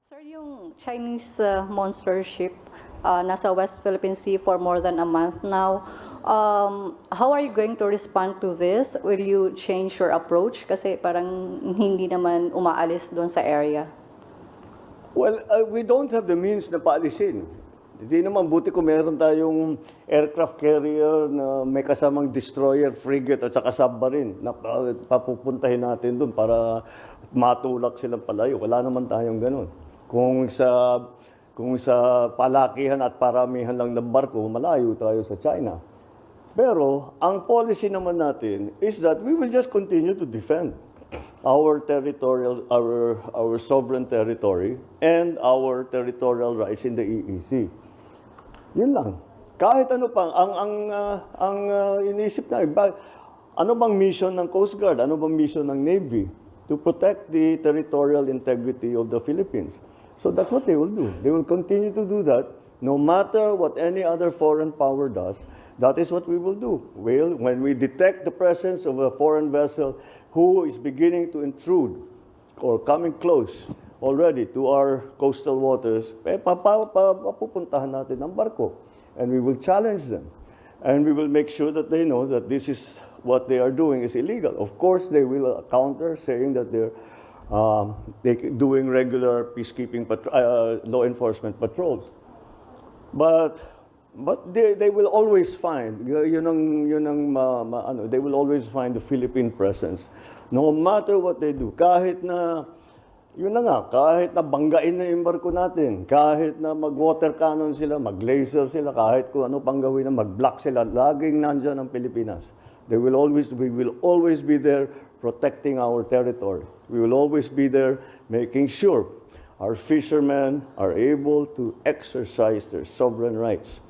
Sir, yung Chinese monster ship nasa West Philippine Sea for more than a month now, how are you going to respond to this? Will you change your approach? Kasi parang hindi naman umaalis doon sa area. Well, we don't have the means na paalisin. Hindi naman, buti kung meron tayong aircraft carrier na may kasamang destroyer, frigate at saka submarine na papupuntahin natin doon para matulak silang palayo. Wala naman tayong ganun. Kung sa palakihan at paramihan lang ng barko, malayo tayo sa China. Pero ang policy naman natin is that we will just continue to defend our territorial, our sovereign territory and our territorial rights in the EEZ. Yun lang. Kahit ano pang ang iniisip na ano bang mission ng Coast Guard, ano bang mission ng Navy to protect the territorial integrity of the Philippines. So that's what they will do. They will continue to do that no matter what any other foreign power does. That is what we will do. Well, when we detect the presence of a foreign vessel who is beginning to intrude or coming close already to our coastal waters, papupuntahan natin ang barko. And we will challenge them. And we will make sure that they know that this is what they are doing is illegal. Of course, they will counter saying that they're doing regular peacekeeping law enforcement patrols. But they will always find they will always find the Philippine presence no matter what they do. Kahit na kahit na banggain na yung barko natin, kahit na mag-water cannon sila, mag-laser sila, kahit kung ano pang gawin na mag-block sila, laging nandyan ang Pilipinas. We will always be there protecting our territory. We will always be there making sure our fishermen are able to exercise their sovereign rights.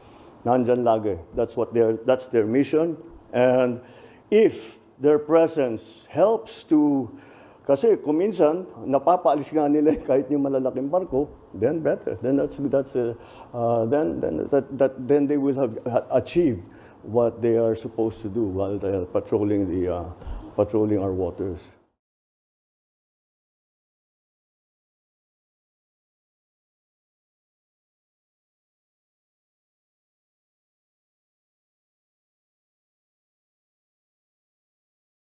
Nandyan lagi. That's their mission. And if their presence helps to, kasi kung minsan napapaalis nga nila kahit yung malalaking barko, then better. Then then they will have achieved what they are supposed to do while they are patrolling our waters.